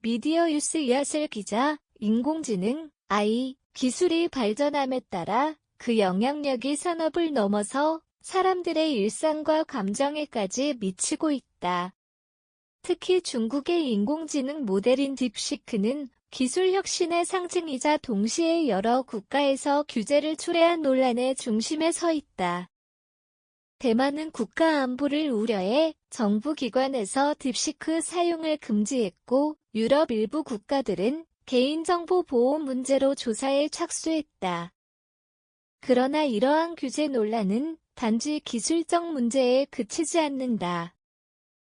미디어 뉴스 야슬 기자, 인공지능, AI, 기술이 발전함에 따라 그 영향력이 산업을 넘어서 사람들의 일상과 감정에까지 미치고 있다. 특히 중국의 인공지능 모델인 딥시크는 기술 혁신의 상징이자 동시에 여러 국가에서 규제를 초래한 논란의 중심에 서 있다. 대만은 국가 안보를 우려해 정부기관에서 딥시크 사용을 금지했고, 유럽 일부 국가들은 개인정보 보호 문제로 조사에 착수했다. 그러나 이러한 규제 논란은 단지 기술적 문제에 그치지 않는다.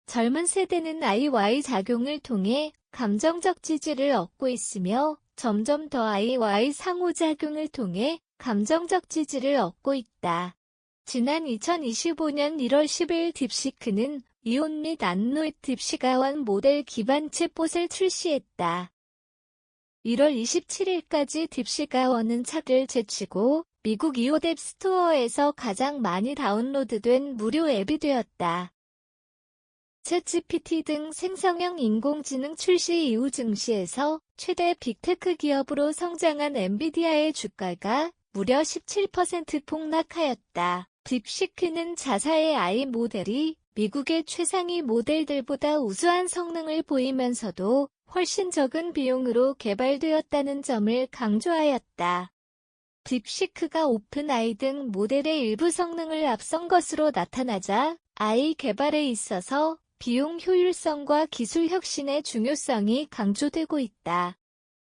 젊은 세대는 IY 작용을 통해 감정적 지지를 얻고 있으며 점점 더 IY 상호작용을 통해 감정적 지지를 얻고 있다. 지난 2025년 1월 10일 딥시크는 이온 및 안노이드 딥시가원 모델 기반 챗봇을 출시했다. 1월 27일까지 딥시가원은 차를 제치고 미국 이온 앱 스토어에서 가장 많이 다운로드된 무료 앱이 되었다. 챗GPT 등 생성형 인공지능 출시 이후 증시에서 최대 빅테크 기업으로 성장한 엔비디아의 주가가 무려 17% 폭락하였다. 딥시크는 자사의 AI 모델이 미국의 최상위 모델들보다 우수한 성능을 보이면서도 훨씬 적은 비용으로 개발되었다는 점을 강조하였다. 딥시크가 오픈AI 등 모델의 일부 성능을 앞선 것으로 나타나자 AI 개발에 있어서 비용 효율성과 기술 혁신의 중요성이 강조되고 있다.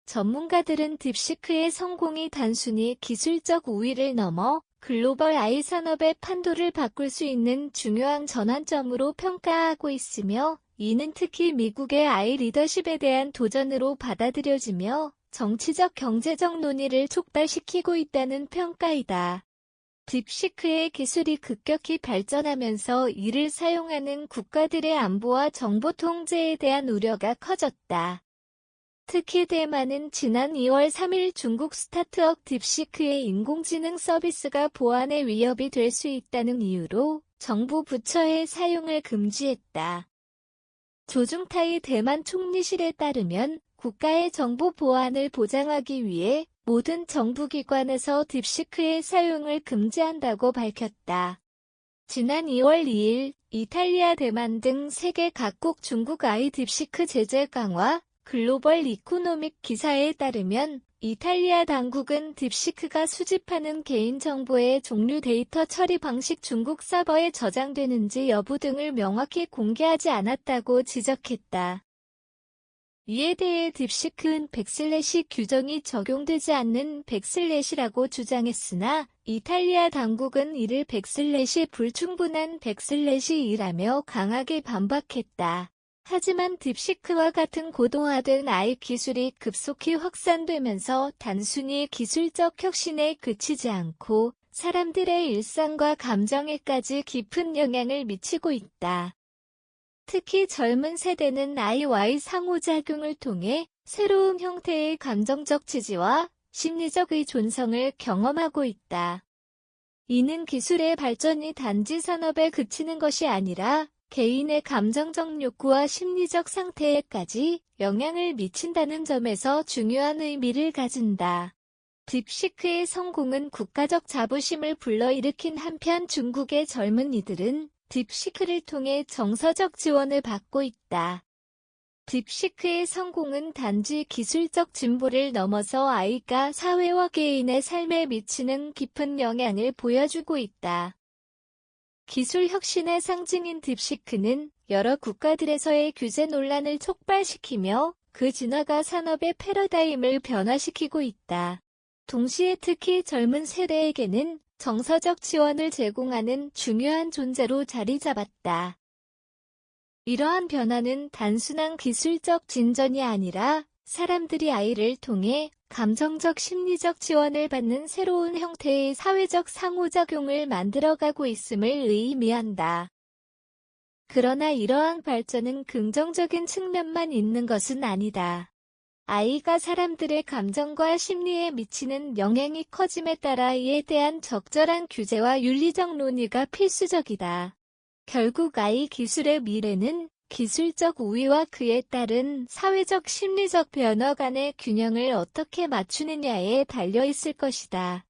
전문가들은 딥시크의 성공이 단순히 기술적 우위를 넘어 글로벌 AI 산업의 판도를 바꿀 수 있는 중요한 전환점으로 평가하고 있으며, 이는 특히 미국의 AI 리더십에 대한 도전으로 받아들여지며 정치적 경제적 논의를 촉발시키고 있다는 평가이다. 딥시크의 기술이 급격히 발전하면서 이를 사용하는 국가들의 안보와 정보 통제에 대한 우려가 커졌다. 특히 대만은 지난 2월 3일 중국 스타트업 딥시크의 인공지능 서비스가 보안에 위협이 될 수 있다는 이유로 정부 부처의 사용을 금지했다. 조중타이 대만 총리실에 따르면 국가의 정보 보안을 보장하기 위해 모든 정부기관에서 딥시크의 사용을 금지한다고 밝혔다. 지난 2월 2일 이탈리아, 대만 등 세계 각국 중국 AI 딥시크 제재 강화, 글로벌 이코노믹 기사에 따르면 이탈리아 당국은 딥시크가 수집하는 개인정보의 종류 데이터 처리 방식 중국 서버에 저장되는지 여부 등을 명확히 공개하지 않았다고 지적했다. 이에 대해 딥시크는 백슬래시 규정이 적용되지 않는 백슬래시라고 주장했으나 이탈리아 당국은 이를 백슬래시 불충분한 백슬래시이라며 강하게 반박했다. 하지만 딥시크와 같은 고도화된 AI 기술이 급속히 확산되면서 단순히 기술적 혁신에 그치지 않고 사람들의 일상과 감정에까지 깊은 영향을 미치고 있다. 특히 젊은 세대는 AI와의 상호작용을 통해 새로운 형태의 감정적 지지와 심리적 의존성을 경험하고 있다. 이는 기술의 발전이 단지 산업에 그치는 것이 아니라 개인의 감정적 욕구와 심리적 상태에까지 영향을 미친다는 점에서 중요한 의미를 가진다. 딥시크의 성공은 국가적 자부심을 불러일으킨 한편 중국의 젊은이들은 딥시크를 통해 정서적 지원을 받고 있다. 딥시크의 성공은 단지 기술적 진보를 넘어서 AI가 사회와 개인의 삶에 미치는 깊은 영향을 보여주고 있다. 기술 혁신의 상징인 딥시크는 여러 국가들에서의 규제 논란을 촉발시키며 그 진화가 산업의 패러다임을 변화시키고 있다. 동시에 특히 젊은 세대에게는 정서적 지원을 제공하는 중요한 존재로 자리 잡았다. 이러한 변화는 단순한 기술적 진전이 아니라 사람들이 AI를 통해 감정적 심리적 지원을 받는 새로운 형태의 사회적 상호작용을 만들어가고 있음을 의미한다. 그러나 이러한 발전은 긍정적인 측면만 있는 것은 아니다. AI가 사람들의 감정과 심리에 미치는 영향이 커짐에 따라 이에 대한 적절한 규제와 윤리적 논의가 필수적이다. 결국 AI 기술의 미래는 기술적 우위와 그에 따른 사회적 심리적 변화 간의 균형을 어떻게 맞추느냐에 달려 있을 것이다.